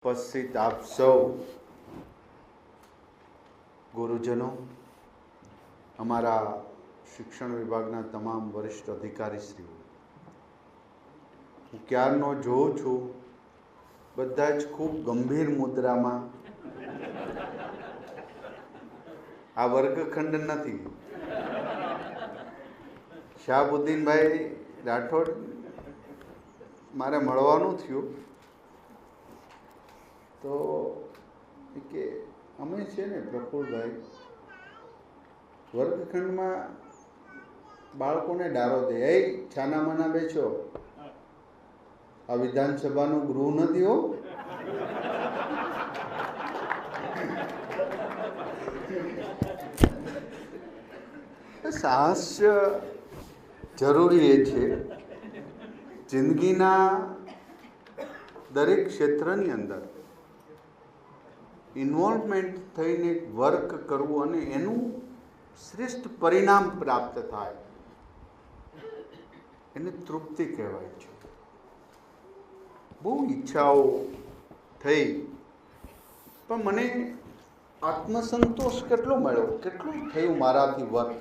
ઉપસ્થિત આપ સૌ ગુરુજનો, અમારા શિક્ષણ વિભાગના તમામ વરિષ્ઠ અધિકારીશ્રીઓ, હું ક્યારનો જોઉં છું બધા જ ખૂબ ગંભીર મુદ્રામાં. આ વર્ગખંડ નથી. શાહબુદ્દીનભાઈ રાઠોડ મારે મળવાનું થયું તો કે અમે છે ને પ્રફુલભાઈ વર્ગખંડમાં બાળકોને ડારો દે, એ છાના માના બેસો, આ વિધાનસભાનું ગૃહ નથી હો. સાહસ્ય જરૂરી એ છે જિંદગીના દરેક ક્ષેત્રની અંદર ઇન્વોલ્વમેન્ટ થઈને વર્ક કરવું અને એનું શ્રેષ્ઠ પરિણામ પ્રાપ્ત થાય એને તૃપ્તિ કહેવાય છે. બહુ ઈચ્છાઓ થઈ પણ મને આત્મસંતોષ કેટલો મળ્યો, કેટલું થયું મારાથી વર્ક,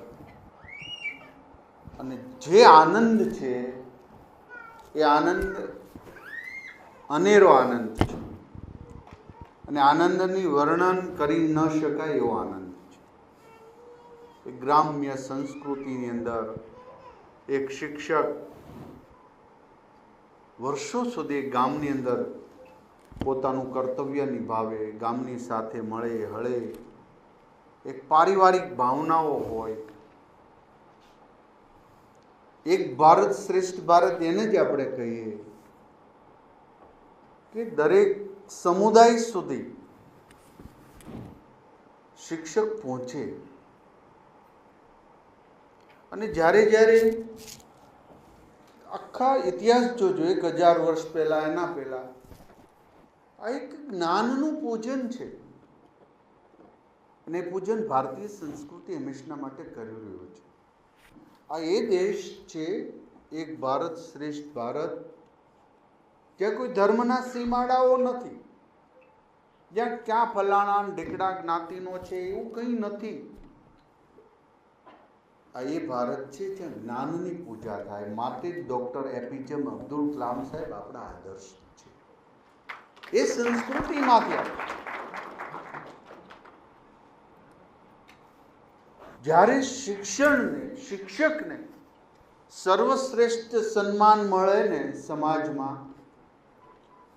અને જે આનંદ છે એ આનંદ અનેરો આનંદ છે, અને આનંદની વર્ણન કરી ન શકાય એવો આનંદ છે. ગ્રામ્ય સંસ્કૃતિની અંદર એક શિક્ષક વર્ષો સુધી ગામની અંદર પોતાનું કર્તવ્ય નિભાવે, ગામની સાથે મળે હળે, એક પારિવારિક ભાવનાઓ હોય. એક ભારત શ્રેષ્ઠ ભારત એને જ આપણે કહીએ કે દરેક સમુદાય સુધી શિક્ષક પહોંચે. અને જ્યારે જ્યારે આખા ઇતિહાસ જોજો, 1000 વર્ષ પહેલા, એના પહેલા, આ એક જ્ઞાનનું પૂજન છે, અને પૂજન ભારતીય સંસ્કૃતિ હંમેશા માટે કરી રહ્યો છે. આ એ દેશ છે, એક ભારત શ્રેષ્ઠ ભારત, જ્યાં કોઈ ધર્મના સીમાડાઓ નથી, જ્યાં ક્યાં ફલાણા ઢીકડા જ્ઞાતિનો છે એવું કંઈ નથી. આ એ ભારત છે જ્યાં જ્ઞાનની પૂજા થાય. માટે જ ડૉક્ટર એપીજે અબ્દુલ કલામ સાહેબ આપણા આદર્શ છે. એ સંસ્કૃતિમાંથી જ્યારે શિક્ષકને સર્વશ્રેષ્ઠ સન્માન મળે ને સમાજમાં,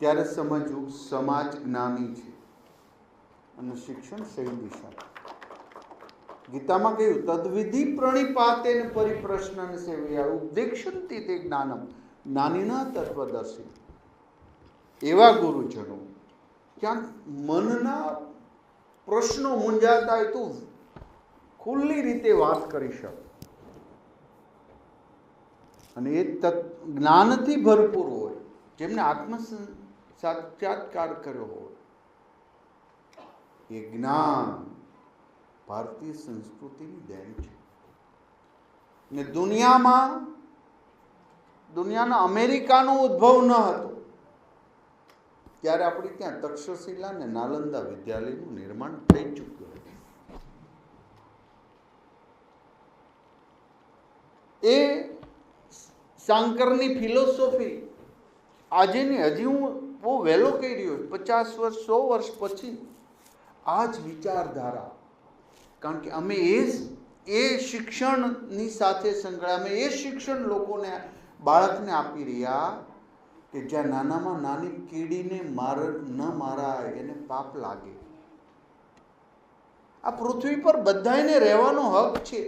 ત્યારે સમજવું સમાજ જ્ઞાની છે અને શિક્ષણ સહી દિશા. ગીતામાં કહ્યું તદ્વિધિ પ્રણિપાતેન પરિપ્રશ્નન સેવયા ઉપદેક્ષંતિ તે જ્ઞાનમ જ્ઞાનિના તત્વદર્શી. એવા ગુરુજનો ક્યાંક મનના પ્રશ્નો મૂંઝાતા હોય તો ખુલ્લી રીતે વાત કરી શકે, અને એ જ્ઞાનથી ભરપૂર હોય, જેમને આત્મ સાક્ષાત્કાર કર્યો હોય. એ જ્ઞાન ભારતીય સંસ્કૃતિની દેન છે. ને દુનિયાના અમેરિકાનો ઉદ્ભવ ન હતો ત્યારે આપણે ત્યાં તક્ષશિલા અને નાલંદા વિદ્યાલયનું નિર્માણ થઈ ચૂક્યું હતું. એ શાંકરની ફિલોસોફી આજેની, હજી હું બહુ વહેલો કહી રહ્યો, 50 વર્ષ 100 વર્ષ પછી આ જ વિચારધારા, કારણ કે અમે એ શિક્ષણની સાથે સંકળાય, અમે એ શિક્ષણ લોકોને, બાળકને આપી રહ્યા કે જ્યાં નાનામાં નાની કીડીને ન મારાય, એને પાપ લાગે. આ પૃથ્વી પર બધાને રહેવાનો હક છે.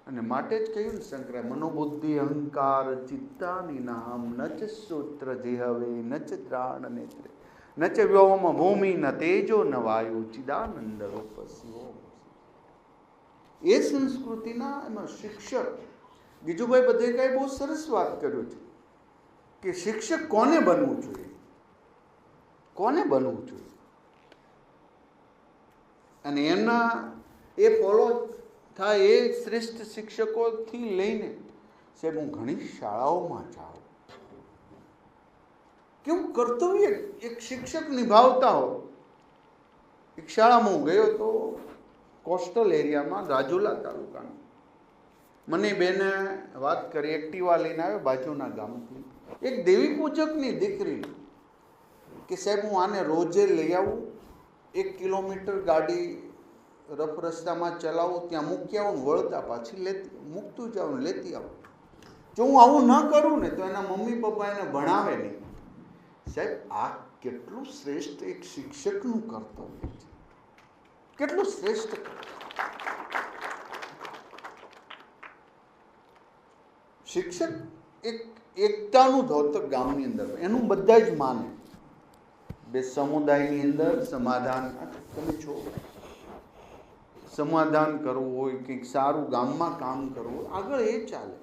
અને માટે જ કહ્યું ને શંકરે, મનોબુદ્ધિ અહંકાર ચિત્તાની નામ નચ સૂત્ર જેહવે નચ ત્રાણ નેત્રે નચ વ્યોમ ભૂમિ ન તેજો ન વાયુ ચિદાનંદ રૂપ શિવોમ. એ સંસ્કૃતિના એમાં શિક્ષક ગીજુભાઈ બધેકાએ બહુ સરસ વાત કર્યું છે કે શિક્ષક કોને બનવું જોઈએ, કોને બનવું જોઈએ, અને એમના એ ફોલો થાય એ શ્રેષ્ઠ શિક્ષકોથી લઈને સાહેબ હું ઘણી શાળાઓમાં જાઉં, કેવું કર્તવ્ય એક શિક્ષક નિભાવતા હોય. એક શાળામાં હું ગયો તો કોસ્ટલ એરિયામાં, રાજુલા તાલુકાનો. મને બેને વાત કરી, એક્ટિવા લઈને આવ્યો બાજુના ગામથી, એક દેવી પૂજકની દીકરી, કે સાહેબ હું આને રોજે લઈ આવું, 1 કિલોમીટર ગાડી રફ રસ્તામાં ચલાવું, ત્યાં મૂકી આવું, વળતા પાછી મૂકતું જાઉં, લેતી આવું. જો હું આવું ન કરું ને તો એના મમ્મી પપ્પા એને ભણાવે નહીં. સાહેબ આ કેટલું શ્રેષ્ઠ એક શિક્ષકનું કર્તવ્ય છે, કેટલું શ્રેષ્ઠ. શિક્ષક એક એકતાનું ધોતક ગામની અંદર, એનું બધા જ માને. બે સમુદાયની અંદર સમાધાન, તમે છો સમાધાન કરવું હોય, કંઈક સારું ગામમાં કામ કરવું હોય, આગળ એ ચાલે,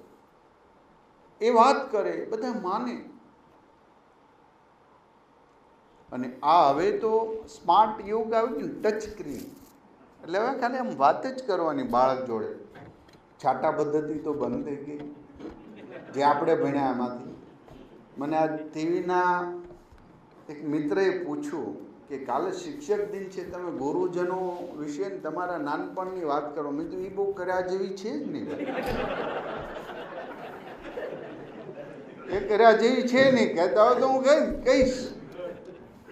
એ વાત કરે, બધા માને. અને આ હવે તો સ્માર્ટ યુગ આવી ગયું, ટચ સ્ક્રીન, એટલે હવે ખાલી આમ વાત જ કરવાની બાળક જોડે. છાટા પદ્ધતિ તો બંધ થઈ ગઈ, જે આપણે ભણ્યા એમાંથી. મને આ ટીવીના એક મિત્રએ પૂછ્યું કે કાલે શિક્ષક દિન છે, તમે ગુરુજનો વિશે તમારા નાનપણની વાત કરો. મેં તો એ બહુ કર્યા જેવી છે જ નહીં, એ કર્યા જેવી છે નહીં. કહેતા હોય તો હું કહીશ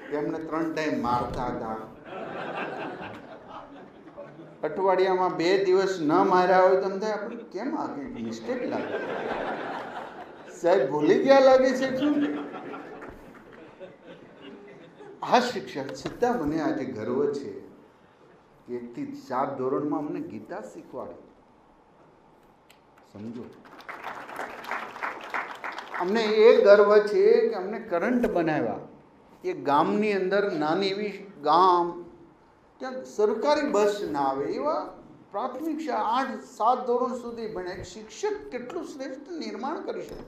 કે એમને 3 ટાઈમ મારતા હતા, અઠવાડિયામાં 2 દિવસ ન માર્યા હોય તો થાય આપણે કેમ આ કંઈક મિસ્ટેક લાગે, સાહેબ ભૂલી ગયા લાગે છે શું. આ શિક્ષક છતાં મને આજે ગર્વ છે કે 1 થી 7 ધોરણમાં અમને ગીતા શીખવાડી. સમજો, અમને એ ગર્વ છે કે અમને કરંટ બનાવ્યા. એ ગામની અંદર નાની એવી ગામ, ત્યાં સરકારી બસ ના આવે એવા પ્રાથમિક શાળા 8-7 ધોરણ સુધી ભણે. એક શિક્ષક કેટલું શ્રેષ્ઠ નિર્માણ કરી શકે.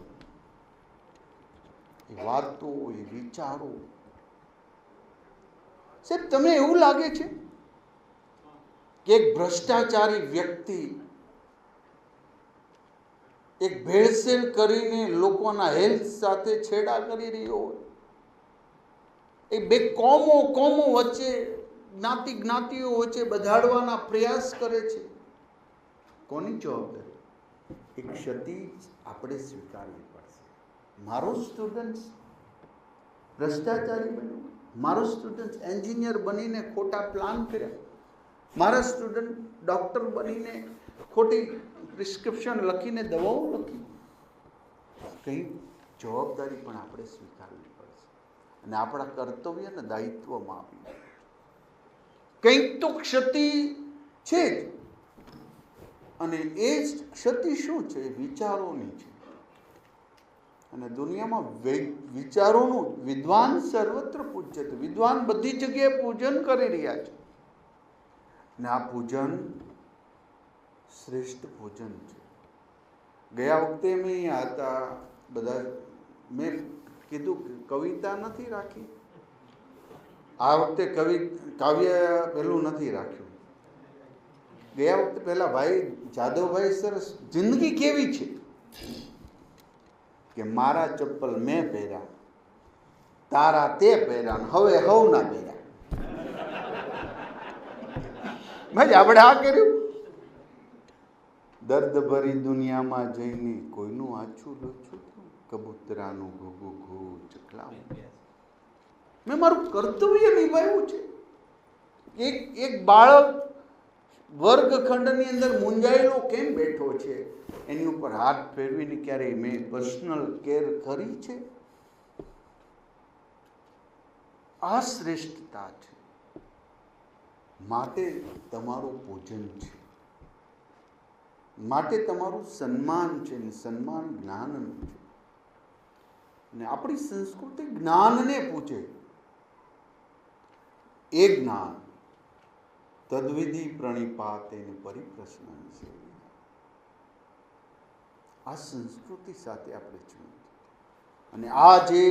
એ વાતો, એ વિચારો. સાહેબ તમને એવું લાગે છે કે એક ભ્રષ્ટાચારી વ્યક્તિ એક ભેળસેળ કરીને લોકોના હેલ્થ સાથે છેડા કરી રહ્યો હોય, એ બે કોમો વચ્ચે, જ્ઞાતિઓ વચ્ચે બધાડવાના પ્રયાસ કરે છે, કોની જવાબદારી? એક ક્ષતિ આપણે સ્વીકારવી પડશે. મારો સ્ટુડન્ટ ભ્રષ્ટાચારી બન્યો, મારો સ્ટુડન્ટ એન્જિનિયર બનીને ખોટા પ્લાન કર્યા, મારા સ્ટુડન્ટ ડૉક્ટર બનીને ખોટી પ્રિસ્ક્રિપ્શન લખીને દવાઓ લખી. કંઈ જવાબદારી પણ આપણે સ્વીકારવી પડશે અને આપણા કર્તવ્ય અને દાયિત્વમાં આપી. કંઈક તો ક્ષતિ છે જ, અને એ ક્ષતિ શું છે? વિચારોની છે. અને દુનિયામાં વિચારોનું વિદ્વાન સર્વત્ર પૂજ્ય છે. વિદ્વાન બધી જગ્યાએ પૂજન કરી રહ્યા છે, અને આ પૂજન શ્રેષ્ઠ પૂજન છે. ગયા વખતે મેં અહીંયા હતા બધા, મેં કીધું કે કવિતા નથી રાખી, આ વખતે કાવ્ય પેલું નથી રાખ્યું. ગયા વખતે પેલા ભાઈ જાદવભાઈ સરસ, જિંદગી કેવી છે કે મારા ચપ્પલ મેં પહેર્યા, તારા તે પહેર્યા, હવે હવના પહેર્યા. ભાઈ આપણે આ કર્યું. દર્દ ભરી દુનિયામાં જઈને કોઈનું આછું લોછું કબૂતરાનું ઘૂ ઘૂ ચકલાવું. મેં મારું કર્તવ્ય નિભાવ્યું છે. એક બાળક વર્ગખંડની અંદર મૂંઝાયેલો કેમ બેઠો છે, એની ઉપર હાથ ફેરવીને ક્યારેય મેં પર્સનલ કેર કરી છે? આ શ્રેષ્ઠતા છે. માટે તમારું પૂજન છે, માટે તમારું સન્માન છે, ને સન્માન જ્ઞાનનું છે. અને આપણી સંસ્કૃતિ જ્ઞાનને પૂછે. એ જ્ઞાન તદ્વિધિ પ્રણિપાતે પરિપ્રશ્ન છે. આ સંસ્કૃતિ સાથે આપણે છીએ. અને આ જે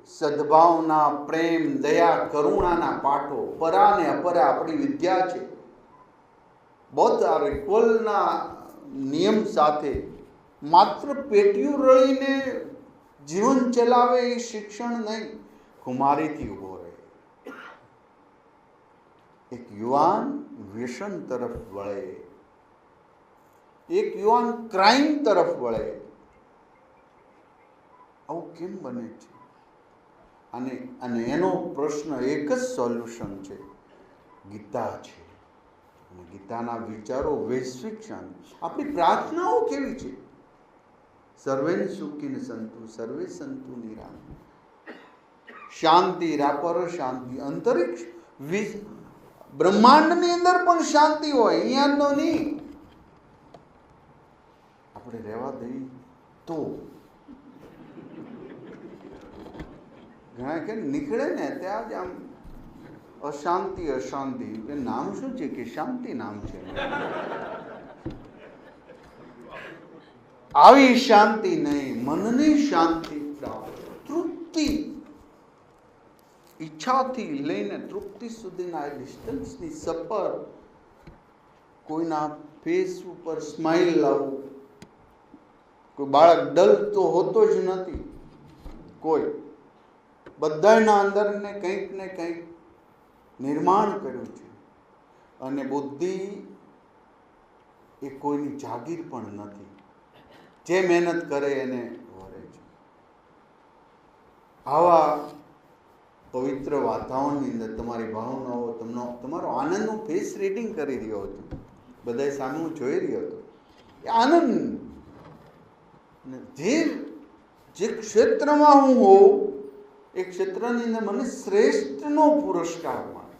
સદભાવના, પ્રેમ, દયા, કરુણાના પાઠો, પરા ને અપરા આપણી વિદ્યા છે. બૌદ્ધ આર ઇક્વલના નિયમ સાથે માત્ર પેટીયું રળીને જીવન ચલાવે એ શિક્ષણ નહીં, ખુમારીથી ઊભો રહે. એક યુવાન વ્યસન તરફ વળે, એક યુવાન ક્રાઇમ તરફ વળે. આવું કેમ બને છે? અને એનો પ્રશ્ન એક જ સોલ્યુશન છે, ગીતા છે. અને ગીતાના વિચારો વૈશ્વિક શાંતિ. આપણી પ્રાર્થનાઓ કેવી છે? સર્વે સુખીન સંતુ, સર્વે સંતુ નિરામ. શાંતિ, રાપર શાંતિ. અંતરિક્ષ બ્રહ્માંડની અંદર પણ શાંતિ હોય, અહીંયા તો નહીં. આપણે રહેવા દઈએ તો ઘણા કે નીકળે ને ત્યાં જ આમ અશાંતિ અશાંતિ. એ નામ શું છે? કે શાંતિ નામ છે. આવી શાંતિ નહીં, મનની શાંતિ પ્રાપ્ત. તૃપ્તિ, ઈચ્છાથી લઈને તૃપ્તિ સુધીના ડિસ્ટન્સની સફર. કોઈના ફેસ ઉપર સ્માઇલ લાવવું. કોઈ બાળક ડલ તો હોતો જ નથી. કોઈ બધાના અંદર ને કંઈક નિર્માણ કર્યું છે. અને બુદ્ધિ એ કોઈની જાગીર પણ નથી. જે મહેનત કરે એને વરે છે. આવા પવિત્ર વાતાવરણની અંદર તમારી ભાવનાઓ, તમારો આનંદનું ફેસ રીડિંગ કરી રહ્યો હતો. બધા સામે હું જોઈ રહ્યો હતો. એ આનંદ, જે ક્ષેત્રમાં હું હોઉં એ ક્ષેત્રની અંદર મને શ્રેષ્ઠનો પુરસ્કાર મળે.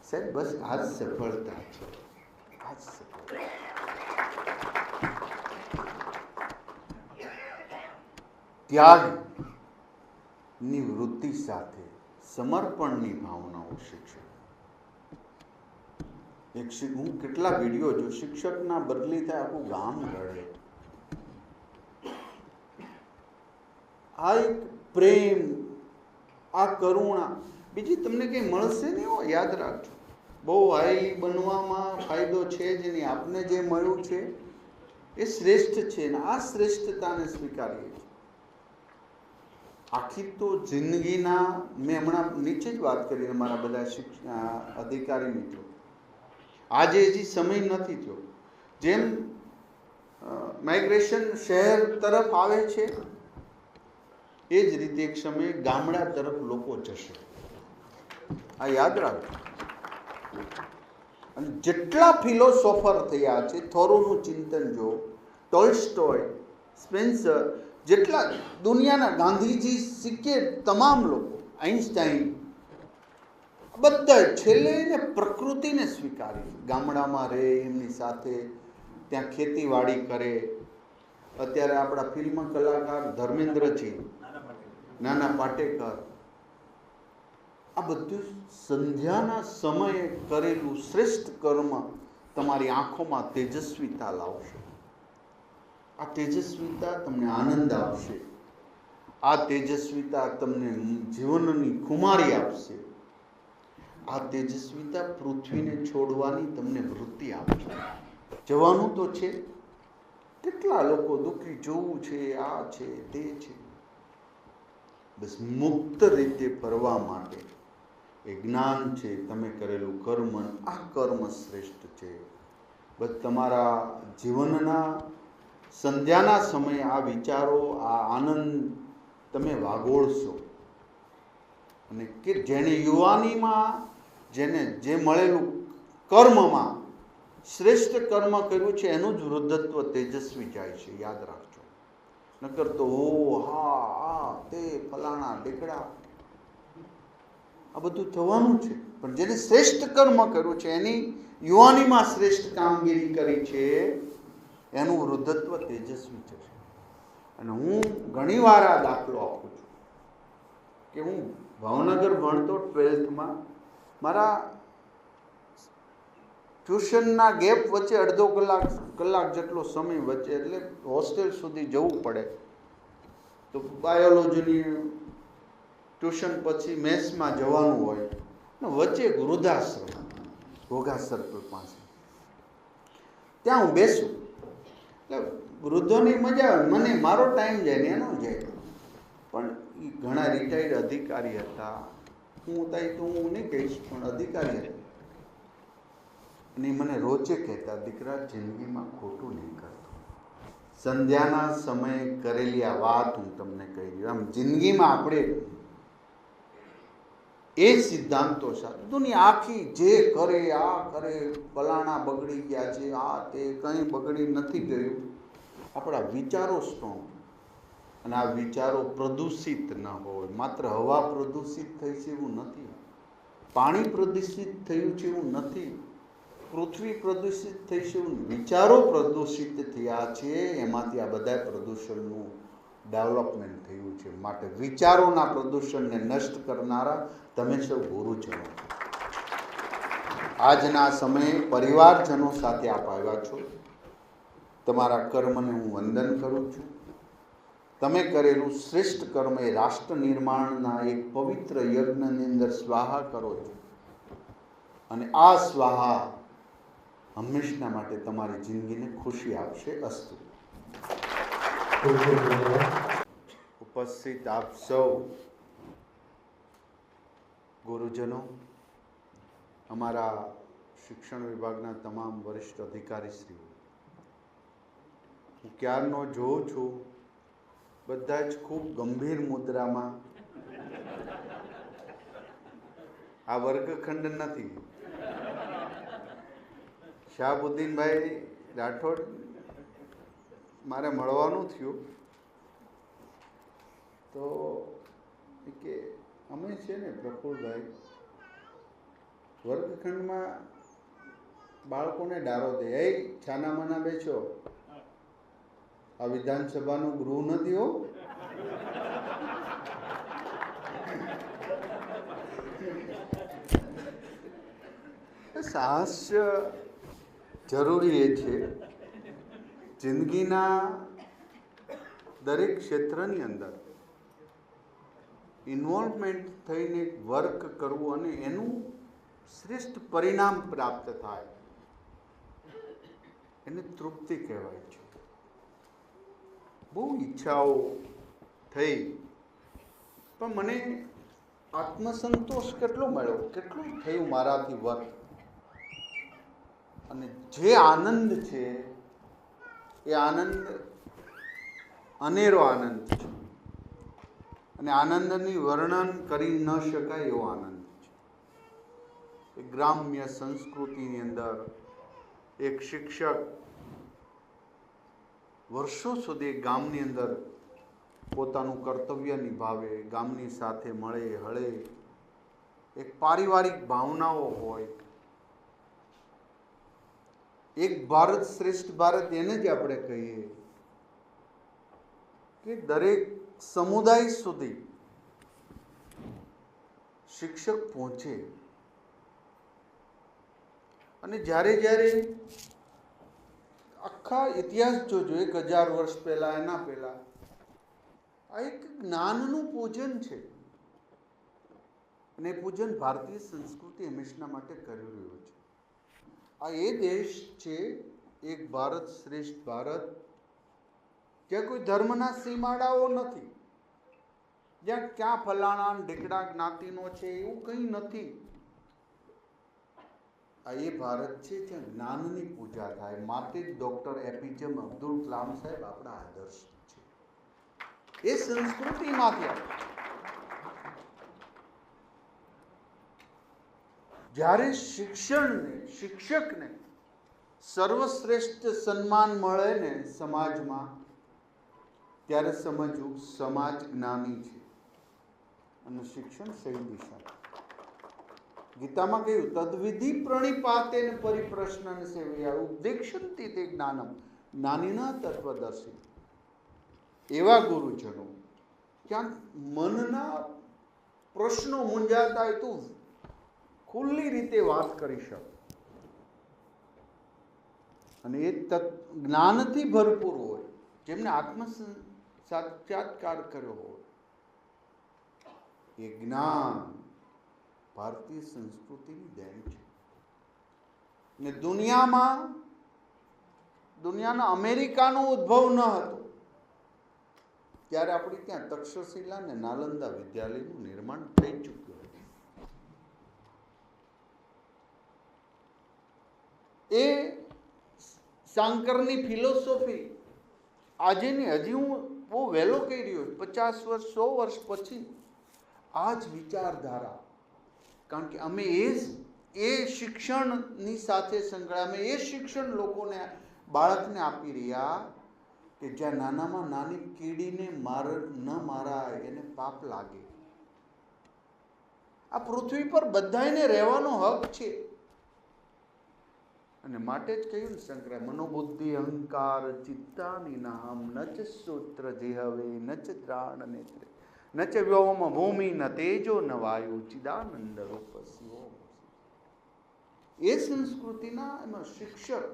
સાહેબ, બસ આ જ સફળતા છે. આ જ સફળતા. ત્યાગની વૃત્તિ સાથે સમર્પણની ભાવનાઓ શિક્ષક. હું કેટલા વિડીયો જો શિક્ષકના બદલી થાય આખું ગામ રડે. આ એક પ્રેમ, આ કરુણા બીજી તમને કંઈ મળશે નહીં હો. યાદ રાખજો, બહુ હાઈ બનવામાં ફાયદો છે જ નહીં. આપને જે મળ્યું છે એ શ્રેષ્ઠ છે ને આ શ્રેષ્ઠતાને સ્વીકારીએ છીએ. આખી તો જિંદગીના, મેં હમણાં નીચે જ વાત કરી મારા બધા અધિકારી મિત્રો, આજે હજી સમય નથી થયો. જેમ માઇગ્રેશન શહેર તરફ આવે છે એ જ રીતે એક સમયે ગામડા તરફ લોકો જશે. આ યાદ રાખજો. અને જેટલા ફિલોસોફર થયા છે, થોરોનું ચિંતન જો, ટોલ્સ્ટોય, સ્પેન્સર, જેટલા દુનિયાના ગાંધીજી સિક્કે તમામ લોકો, આઈન્સ્ટાઈન, બધા છેલ્લે એને પ્રકૃતિને સ્વીકારી. ગામડામાં રહે, એમની સાથે ત્યાં ખેતીવાડી કરે. અત્યારે આપણા ફિલ્મ કલાકાર ધર્મેન્દ્રજી, નાના પાટેકર, આ બધું સંધ્યાના સમયે કરેલું શ્રેષ્ઠ કર્મ તમારી આંખોમાં તેજસ્વીતા લાવશે. આ તેજસ્વીતા તમને આનંદ આપશે. આ તેજસ્વીતા તમને જીવનની ખુમારી આપશે. આ તેજસ્વીતા પૃથ્વીને છોડવાની તમને વૃત્તિ આપશે. જવાનું તો છે. કેટલા લોકો દુઃખી, જોવું છે, આ છે, તે છે. બસ મુક્ત રીતે ફરવા માટે એ જ્ઞાન છે, તમે કરેલું કર્મ. આ કર્મ શ્રેષ્ઠ છે. બસ તમારા જીવનના સંધ્યાના સમયે આ વિચારો, આ આનંદ તમે વાગોળશો. અને કે જેને યુવાનીમાં જેને જે મળેલું કર્મમાં શ્રેષ્ઠ કર્મ કર્યું છે એનું જ વૃદ્ધત્વ તેજસ્વી જાય છે. યાદ રાખજો. નકર તો હો હા આ તે ફલાણા ઢીકડા આ બધું થવાનું છે. પણ જેને શ્રેષ્ઠ કર્મ કર્યું છે, એની યુવાનીમાં શ્રેષ્ઠ કામગીરી કરી છે, એનું વૃદ્ધત્વ તેજસ્વી છે. અને હું ઘણીવાર આ દાખલો આપું છું કે હું ભાવનગર ભણતો 12th મારા ટ્યુશનના ગેપ વચ્ચે અડધો કલાક જેટલો સમય વચ્ચે, એટલે હોસ્ટેલ સુધી જવું પડે. તો બાયોલોજીની ટ્યુશન પછી મેથ્સમાં જવાનું હોય. વચ્ચે એક વૃદ્ધાશ્રમ, ઘોઘા સર્કલ પાસે, ત્યાં હું બેસું. એટલે વૃદ્ધોની મજા આવે. મને મારો ટાઈમ જાય ને એનો જાય. પણ એ ઘણા રિટાયર્ડ અધિકારી હતા. હું તો હું નહીં કહીશ, પણ અધિકારી હતા. અને મને રોજે કહેતા, દીકરા જિંદગીમાં ખોટું નહીં કરતો. સંધ્યાના સમયે કરેલી આ વાત હું તમને કહી દઉં. આમ જિંદગીમાં આપણે એ સિદ્ધાંતો સાથે દુનિયા આખી જે કરે આ કરે, ફલાણા બગડી ગયા છે, આ તે કંઈ બગડી નથી ગયું. આપણા વિચારો સ્ટ્રોંગ, અને આ વિચારો પ્રદૂષિત ન હોય. માત્ર હવા પ્રદૂષિત થઈ છે એવું નથી, પાણી પ્રદૂષિત થયું છે એવું નથી, પૃથ્વી પ્રદૂષિત થઈ છે એવું, વિચારો પ્રદૂષિત થયા છે. એમાંથી આ બધા પ્રદૂષણનું ડેવલપમેન્ટ થયું છે. માટે વિચારોના પ્રદૂષણને નષ્ટ કરનારા તમે સૌ ગુરુજનો. આજના સમયે પરિવારજનો સાથે આપ આવ્યા છો. તમારા કર્મને હું વંદન કરું છું. તમે કરેલું શ્રેષ્ઠ કર્મ એ રાષ્ટ્ર નિર્માણના એક પવિત્ર યજ્ઞની અંદર સ્વાહા કરો છો. અને આ સ્વાહા હંમેશના માટે તમારી જિંદગીને ખુશી આપશે. અસ્તુ. ઉપસ્થિત આપ સૌ ગુરુજનો, અમારા શિક્ષણ વિભાગના તમામ વરિષ્ઠ અધિકારીશ્રીઓ, હું ક્યારનો જોઉં છું બધા જ ખૂબ ગંભીર મુદ્રામાં. આ વર્ગખંડ નથી. શાહબુદ્દીનભાઈ રાઠોડ મારે મળવાનું થયું તો કે અમે છે ને પ્રફુલભાઈ વર્ગખંડમાં બાળકોને ડારો દે, એ છાનામાના બેસો, આ વિધાનસભાનું ગૃહ નથી હો. સાહસ્ય જરૂરી એ છે જિંદગીના દરેક ક્ષેત્રની અંદર ઇન્વોલ્વમેન્ટ થઈને વર્ક કરવું અને એનું શ્રેષ્ઠ પરિણામ પ્રાપ્ત થાય, એને તૃપ્તિ કહેવાય છે. બહુ ઈચ્છાઓ થઈ, પણ મને આત્મસંતોષ કેટલો મળ્યો, કેટલું થયું મારાથી વર્ક. અને જે આનંદ છે એ આનંદ અનેરો આનંદ છે. અને આનંદની વર્ણન કરી ન શકાય એવો આનંદ છે. એ ગ્રામ્ય સંસ્કૃતિની અંદર એક શિક્ષક વર્ષો સુધી ગામની અંદર પોતાનું કર્તવ્ય નિભાવે, ગામની સાથે મળે હળે, એક પારિવારિક ભાવનાઓ હોય. એક ભારત શ્રેષ્ઠ ભારત એને જ આપણે કહીએ કે દરેક સમુદાય સુધી શિક્ષક પહોંચે. અને જ્યારે જ્યારે આખા ઇતિહાસ જોજો, 1000 વર્ષ પહેલા, એના પહેલા, આ એક જ્ઞાનનું પૂજન છે. અને પૂજન ભારતીય સંસ્કૃતિ હંમેશા માટે કરી રહ્યું છે. આ એ દેશ છે, એક ભારત શ્રેષ્ઠ ભારત, જ્યાં કોઈ ધર્મના સીમાડાઓ નથી, જ્યાં ક્યાં ફલાણા ઢીકડા જ્ઞાતિનો છે એવું કંઈ નથી. આ એ ભારત છે જ્યાં જ્ઞાનની પૂજા થાય. માટે જ ડૉક્ટર એપીજે અબ્દુલ કલામ સાહેબ આપણા આદર્શ છે. એ સંસ્કૃતિમાંથી જ્યારે શિક્ષકને સર્વશ્રેષ્ઠ સન્માન મળે ને સમાજમાં, ત્યારે સમજવું સમાજ જ્ઞાની છે અને શિક્ષણ સહી દિશા. ગીતામાં કહ્યું, તદ્વિધિ પ્રણિપાતેન પરિપ્રશ્નન સેવયા ઉપદેક્ષંતિ તે જ્ઞાનમ જ્ઞાનીના તત્વદર્શી. એવા ગુરુજનો ક્યાંક મનના પ્રશ્નો મૂંઝાતા હોય તો ખુલ્લી રીતે વાત કરી શકે, અને એ જ્ઞાનથી ભરપૂર હોય, જેમને આત્મ સાક્ષાત્કાર કર્યો હોય. એ જ્ઞાન ભારતીય સંસ્કૃતિની દેન છે. ને દુનિયાના અમેરિકાનો ઉદ્ભવ ન હતો, ત્યારે આપણી ત્યાં તક્ષશિલા અને નાલંદા વિદ્યાલયનું નિર્માણ થઈ ચૂક્યું હતું. એ શાંકરની ફિલોસોફી આજેની હજી હું બહુ વહેલો કહી રહ્યો, 50 વર્ષ 100 વર્ષ પછી આ જ વિચારધારા, કારણ કે અમે એ શિક્ષણની સાથે સંકળાય, અમે એ શિક્ષણ લોકોને બાળકને આપી રહ્યા કે જ્યાં નાનામાં નાની કીડીને ન મારાય એને પાપ લાગે. આ પૃથ્વી પર બધાને રહેવાનો હક છે. અને માટે જ કહ્યું ને શંકરે, મનોબુદ્ધિ અહંકાર ચિત્તાની નામ નચ સૂત્ર જીહવે નચ દ્રાણ નેત્રે નચ વ્યોમ ભૂમિ ન તેજો ન વાયુ ચિદાનંદ રૂપ શિવોમ. એ સંસ્કૃતિના એમાં શિક્ષક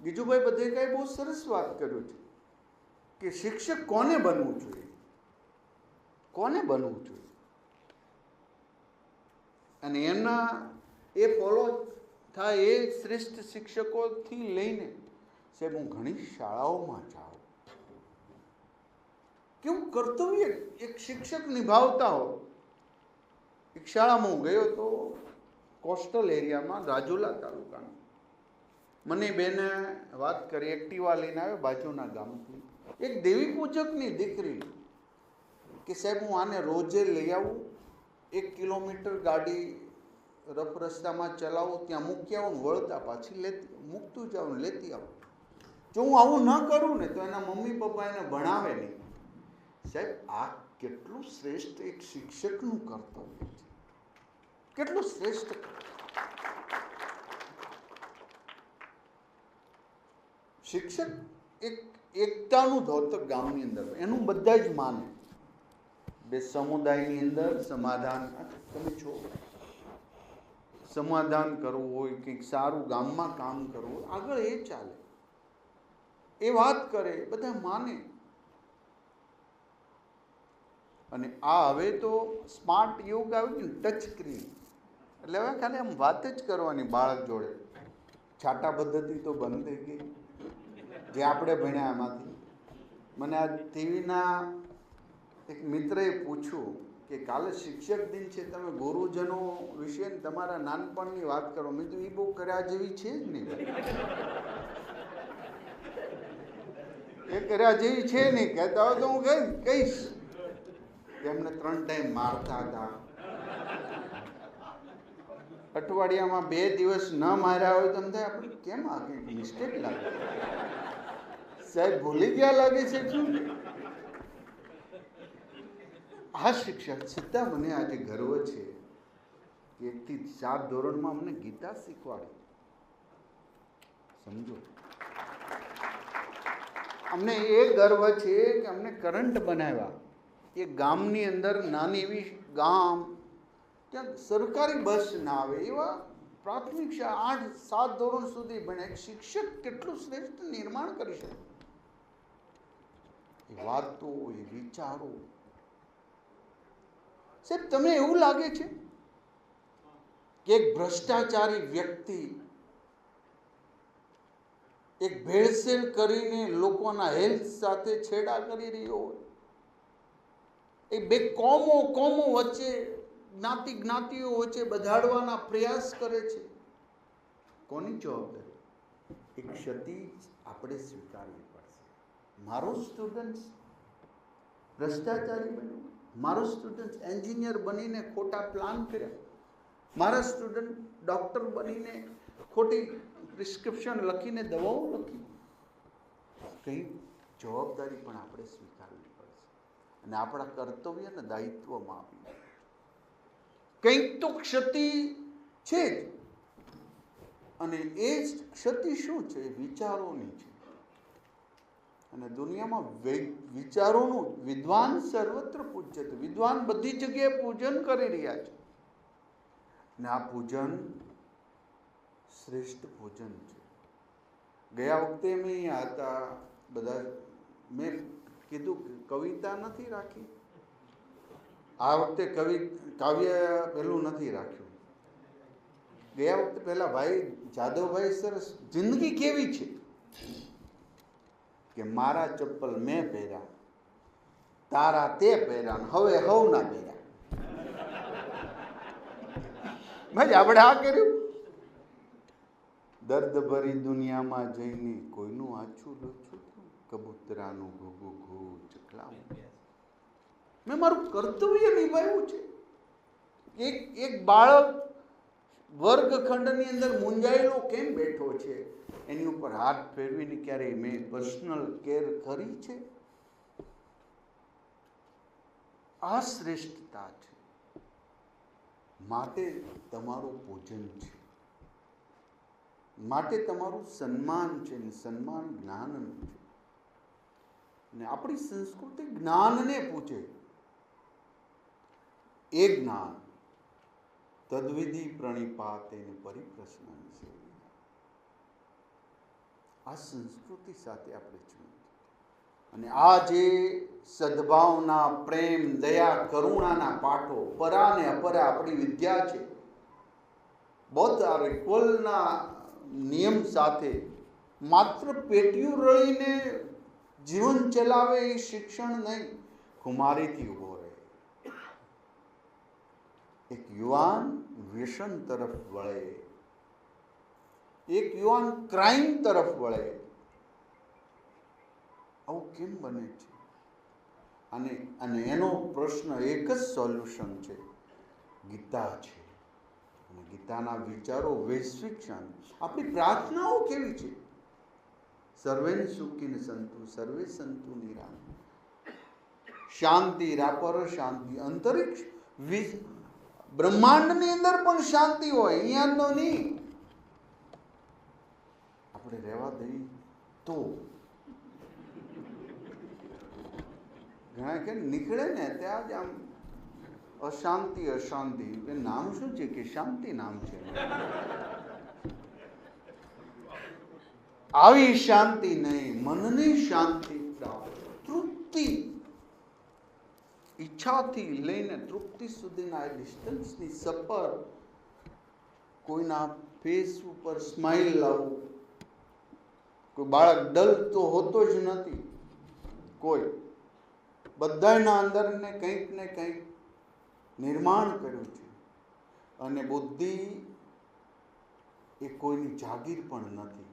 ગીજુભાઈ બધેકાએ બહુ સરસ વાત કર્યું છે કે શિક્ષક કોને બનવું જોઈએ, કોને બનવું જોઈએ. અને એના એ ફોલો થાય એ શ્રેષ્ઠ શિક્ષકોથી લઈને સાહેબ હું ઘણી શાળાઓમાં જાઉં, કેવું કર્તવ્ય એક શિક્ષક નિભાવતા હો. એક શાળામાં હું ગયો તો કોસ્ટલ એરિયામાં, રાજુલા તાલુકાનો. મને બેને વાત કરી, એક્ટિવા લઈને આવ્યો બાજુના ગામથી, એક દેવી પૂજકની દીકરી, કે સાહેબ હું આને રોજે લઈ આવું, 1 કિલોમીટર ગાડી રફ રસ્તામાં ચલાવું, ત્યાં મૂકી આવું, વળતા પાછી મૂકતું જાઉં, લેતી આવું. જો હું આવું ન કરું ને તો એના મમ્મી પપ્પા એને ભણાવે નહીં. સાહેબ આ કેટલું શ્રેષ્ઠ એક શિક્ષકનું કર્તવ્ય છે, કેટલું શ્રેષ્ઠ. શિક્ષક એક એકતાનું ધોતક ગામની અંદર, એનું બધા જ માને. બે સમુદાયની અંદર સમાધાન, તમે છો સમાધાન કરવું હોય, કંઈક સારું ગામમાં કામ કરવું હોય, આગળ એ ચાલે, એ વાત કરે, બધા માને. અને આ હવે તો સ્માર્ટ યુગ આવ્યું ને, ટચ સ્ક્રીન, એટલે હવે ખાલી આમ વાત જ કરવાની બાળક જોડે. છાટા પદ્ધતિ તો બંધ થઈ ગઈ, જે આપણે ભણ્યા એમાંથી. મને આ ટીવીના એક મિત્રએ પૂછ્યું કે કાલે શિક્ષક દિન છે, તમે ગુરુજનો વિશે તમારા નાનપણની વાત કરો. મેં તો એ બહુ કર્યા જેવી છે જ નહીં, એ કર્યા જેવી છે નહીં. કહેતા હોય તો હું કહીશ કે એમને 3 ટાઈમ મારતા હતા, અઠવાડિયામાં 2 દિવસ ન માર્યા હોય તો એમ થાય આપણે કેમ આ કંઈક મિસ્ટેક લાગે, સાહેબ ભૂલી ગયા લાગે છે. શું આ શિક્ષક છતાં મને આજે ગર્વ છે કે 1 થી 7 ધોરણમાં અમને ગીતા શીખવાડી. સમજો, અમને એ ગર્વ છે કે અમને કરંટ બનાવ્યા. એ ગામની અંદર નાની એવી ગામ, ત્યાં સરકારી બસ ના આવે એવા પ્રાથમિક શાળા 8-7 ધોરણ સુધી ભણ્યા. એક શિક્ષક કેટલું શ્રેષ્ઠ નિર્માણ કરી શકે. એ વાતો, એ વિચારો. સાહેબ તમને એવું લાગે છે કે એક ભ્રષ્ટાચારી વ્યક્તિ એક ભેળસેળ કરીને લોકોના હેલ્થ સાથે છેડા કરી રહ્યો હોય, એ બે કોમો વચ્ચે, જ્ઞાતિઓ વચ્ચે બધાડવાના પ્રયાસ કરે છે, કોની જવાબદારી? એક ક્ષતિ આપણે સ્વીકારવી પડશે. મારો સ્ટુડન્ટ ભ્રષ્ટાચારી બન્યો, મારો સ્ટુડન્ટ એન્જિનિયર બનીને ખોટા પ્લાન કર્યા, મારા સ્ટુડન્ટ ડૉક્ટર બનીને ખોટી પ્રિસ્ક્રિપ્શન લખીને દવાઓ લખી. કંઈ જવાબદારી પણ આપણે સ્વીકારવી પડશે અને આપણા કર્તવ્ય અને દાયિત્વમાં આપી. કંઈક તો ક્ષતિ છે જ, અને એ ક્ષતિ શું છે? વિચારોની છે. અને દુનિયામાં વિચારોનું વિદ્વાન સર્વત્ર પૂજ્યતે, વિદ્વાન બધી જગ્યાએ પૂજન કરી રહ્યા છે. અને આ પૂજન શ્રેષ્ઠ પૂજન છે. ગયા વખતે મેં અહીંયા હતા બધા, મેં કીધું કવિતા નથી રાખી, આ વખતે કાવ્ય પેલું નથી રાખ્યું. ગયા વખતે પેલા ભાઈ જાદવભાઈ સરસ, જિંદગી કેવી છે કે મારા ચપ્પલ મેં પહેર્યા, તારા તે પહેર્યા હવે હવના પહેર્યા. આપણે આ કર્યું. દર્દ ભરી દુનિયામાં જઈને કોઈનું આછું લોછું થયું, કબૂતરાનું ઘૂઘું ઘૂ ચકલાવું. મેં મારું કર્તવ્ય નિભાવ્યું છે. એક બાળક વર્ગખંડની અંદર મૂંઝાયેલો કેમ બેઠો છે, એની ઉપર હાથ ફેરવીને ક્યારેય મેં પર્સનલ કેર કરી છે? આ શ્રેષ્ઠતા છે. માટે તમારું પૂજન છે, માટે તમારું સન્માન છે, ને સન્માન જ્ઞાનનું છે. ને આપણી સંસ્કૃતિ જ્ઞાનને પૂછે. એ જ્ઞાન તદ્વિધિ પ્રણિપાતે પરિપ્રશ્ન. આ સંસ્કૃતિ સાથે આપણે છીએ. અને આ જે સદભાવના, પ્રેમ, દયા, કરુણાના પાઠો, પરા ને અપરા આપણી વિદ્યા છે. બોથ આર ઇક્વલના નિયમ સાથે માત્ર પેટીયું રળીને જીવન ચલાવે એ શિક્ષણ નહીં, ખુમારીથી ઊભો રહે. એક યુવાન વ્યસન તરફ વળે, એક યુવાન ક્રાઇમ તરફ વળે. આવું કેમ બને છે? અને એનો પ્રશ્ન એક જ સોલ્યુશન છે, ગીતા છે. અને ગીતાના વિચારો વૈશ્વિક શાંતિ. આપણી પ્રાર્થનાઓ કેવી છે? સર્વેન સુખીન સંતુ, સર્વે સંતુ નિરામય. શાંતિ, રાપર શાંતિ. અંતરિક્ષ બ્રહ્માંડની અંદર પણ શાંતિ હોય, અહીંયા નહીં. આપણે રહેવા દઈએ તો ઘણા કે નીકળે ને ત્યાં જ આમ અશાંતિ અશાંતિ. નામ શું છે કે શાંતિ નામ છે. આવી શાંતિ નહીં, મનની શાંતિ પ્રાપ્ત. તૃપ્તિ, ઈચ્છાથી લઈને તૃપ્તિ સુધીના એ ડિસ્ટન્સની સફર. કોઈના ફેસ ઉપર સ્માઇલ લાવવું. કોઈ બાળક ડલ તો હોતો જ નથી. કોઈ બધાના અંદરને કંઈક ને કંઈક નિર્માણ કર્યું છે. અને બુદ્ધિ એ કોઈની જાગીર પણ નથી.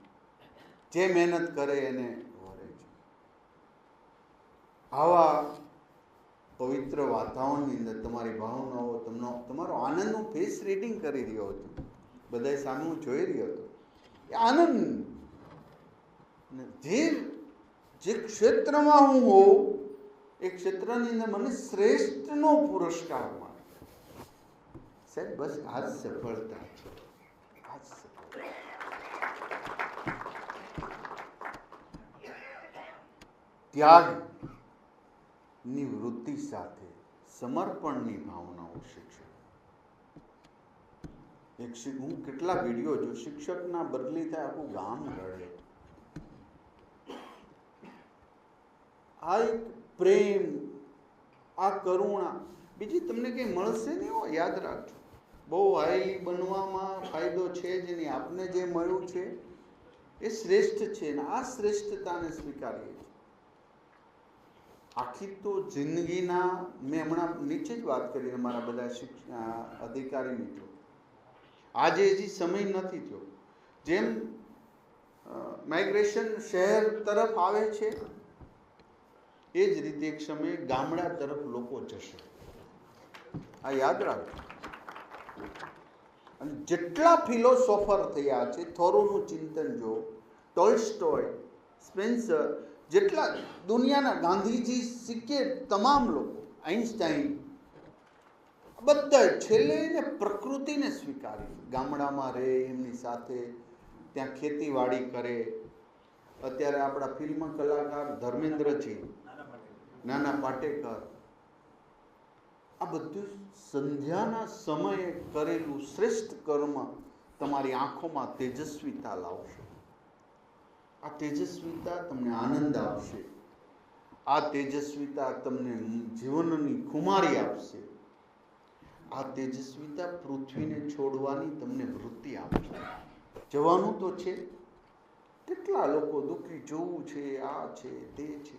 જે મહેનત કરે એને વરે છે. આવા પવિત્ર વાતાવરણની અંદર તમારી ભાવનાઓ, તમારો આનંદનું ફેસ રીડિંગ કરી રહ્યો હતો. બધા સામે હું જોઈ રહ્યો હતો. એ આનંદ, જે ક્ષેત્રમાં હું હોઉં એ ક્ષેત્રની અંદર મને શ્રેષ્ઠનો પુરસ્કાર મળે. સાહેબ, બસ આ જ સફળતા છે. આ જ સફળતા. ત્યાગની વૃત્તિ સાથે સમર્પણની ભાવનાઓ શિક્ષક. હું કેટલા વિડીયો જો શિક્ષકના બદલી થાય આખું ગામ રડે. આ એક પ્રેમ, આ કરુણા બીજી તમને કંઈ મળશે નહીં. યાદ રાખજો, બહુ હાઈલી બનવામાં ફાયદો છે જ નહીં. આપને જે મળ્યું છે એ શ્રેષ્ઠ છે, ને આ શ્રેષ્ઠતાને સ્વીકારીએ છીએ. આખી તો જિંદગીના, મેં હમણાં નીચે જ વાત કરી મારા બધા અધિકારી મિત્રો, આજે હજી સમય નથી થયો. જેમ માઇગ્રેશન શહેર તરફ આવે છે એ જ રીતે એક સમયે ગામડા તરફ લોકો જશે. આ યાદ રાખજો. અને જેટલા ફિલોસોફર થયા છે, થોરોનું ચિંતન જો, ટોલ્સ્ટોય, સ્પેન્સર, જેટલા દુનિયાના ગાંધીજી સિક્કે તમામ લોકો, આઈન્સ્ટાઈન, બધા છેલ્લે એને પ્રકૃતિને સ્વીકારી. ગામડામાં રહે, એમની સાથે ત્યાં ખેતીવાડી કરે. અત્યારે આપણા ફિલ્મ કલાકાર ધર્મેન્દ્રજી, નાના પાટેકર, આ બધું સંધ્યાના સમયે કરેલું શ્રેષ્ઠ કર્મ તમારી આંખોમાં તેજસ્વીતા લાવશે. આ તેજસ્વીતા તમને આનંદ આપશે. આ તેજસ્વીતા તમને જીવનની ખુમારી આપશે. આ તેજસ્વીતા પૃથ્વીને છોડવાની તમને વૃત્તિ આપશે. જવાનું તો છે. કેટલા લોકો દુઃખી, જોવું છે, આ છે, તે છે.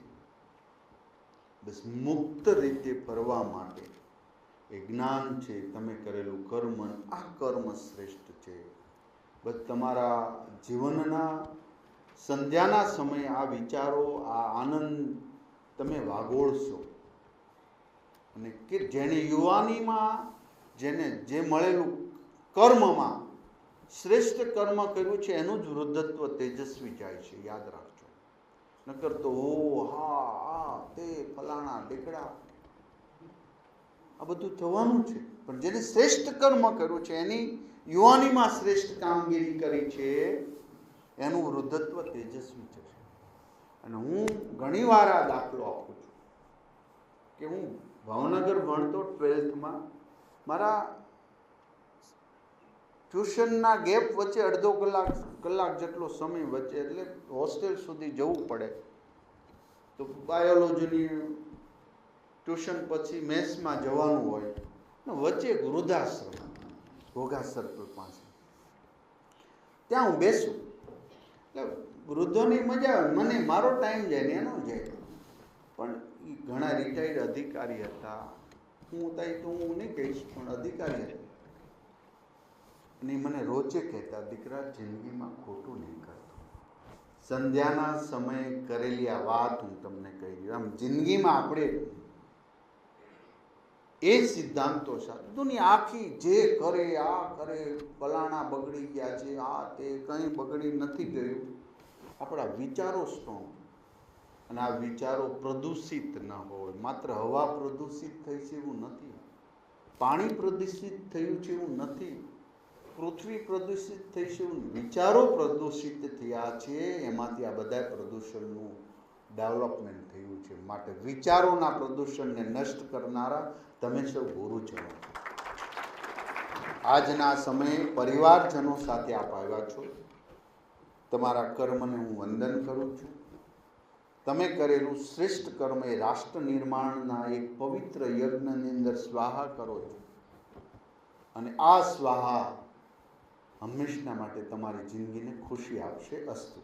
બસ મુક્ત રીતે ફરવા માટે એ જ્ઞાન છે, તમે કરેલું કર્મ, આ કર્મ શ્રેષ્ઠ છે. બસ તમારા જીવનના સંધ્યાના સમયે આ વિચારો, આ આનંદ તમે વાગોળશો. અને કે જેને યુવાનીમાં જેને જે મળેલું કર્મમાં શ્રેષ્ઠ કર્મ કર્યું છે એનું જ વૃદ્ધત્વ તેજસ્વી જાય છે, યાદ રાખજો. નકર તો ઓ હા આ તે ફલાણા ઢીકડા આ બધું થવાનું છે. પણ જેને શ્રેષ્ઠ કર્મ કર્યું છે, એની યુવાનીમાં શ્રેષ્ઠ કામગીરી કરી છે, એનું વૃદ્ધત્વ તેજસ્વી છે. અને હું ઘણીવાર આ દાખલો આપું છું કે હું ભાવનગર ભણતો 12થમાં, મારા ટ્યુશનના ગેપ વચ્ચે અડધો કલાક જેટલો સમય વચ્ચે, એટલે હોસ્ટેલ સુધી જવું પડે. તો બાયોલોજીની ટ્યુશન પછી મેથ્સમાં જવાનું હોય, વચ્ચે એક વૃદ્ધાશ્રમ ઘોઘા સર્કલ પાસે, ત્યાં હું બેસું. એટલે વૃદ્ધોની મજા આવે, મને મારો ટાઈમ જાય ને એનો જાય. પણ એ ઘણા રિટાયર્ડ અધિકારી હતા, હું નહીં કહીશ, પણ અધિકારી હતા. અને મને રોજે કહેતા, દીકરા જિંદગીમાં ખોટું નહીં કરતો. સંધ્યાના સમયે કરેલી આ વાત હું તમને કહી દઉં. આમ જિંદગીમાં આપણે એ સિદ્ધાંતો સાથે દુનિયા આખી જે કરે આ કરે, ફલાણા બગડી ગયા છે, આ તે કંઈ બગડી નથી ગયું. આપણા વિચારો સ્ટ્રોંગ, અને આ વિચારો પ્રદૂષિત ન હોય. માત્ર હવા પ્રદૂષિત થઈ છે એવું નથી, પાણી પ્રદૂષિત થયું છે એવું નથી, પૃથ્વી પ્રદૂષિત થઈ છે એવું, વિચારો પ્રદૂષિત થયા છે, એમાંથી આ બધા પ્રદૂષણનું ડેવલપમેન્ટ થયું છે. માટે વિચારોના પ્રદૂષણને નષ્ટ કરનારા તમે સૌ ગુરુજનો. આજના સમયે પરિવારજનો સાથે આપ આવ્યા છો. તમારા કર્મને હું વંદન કરું છું. તમે કરેલું શ્રેષ્ઠ કર્મ એ રાષ્ટ્ર નિર્માણના એક પવિત્ર યજ્ઞની અંદર સ્વાહા કરો છો. અને આ સ્વાહા હંમેશના માટે તમારી જિંદગીને ખુશી આપશે. અસ્તુ.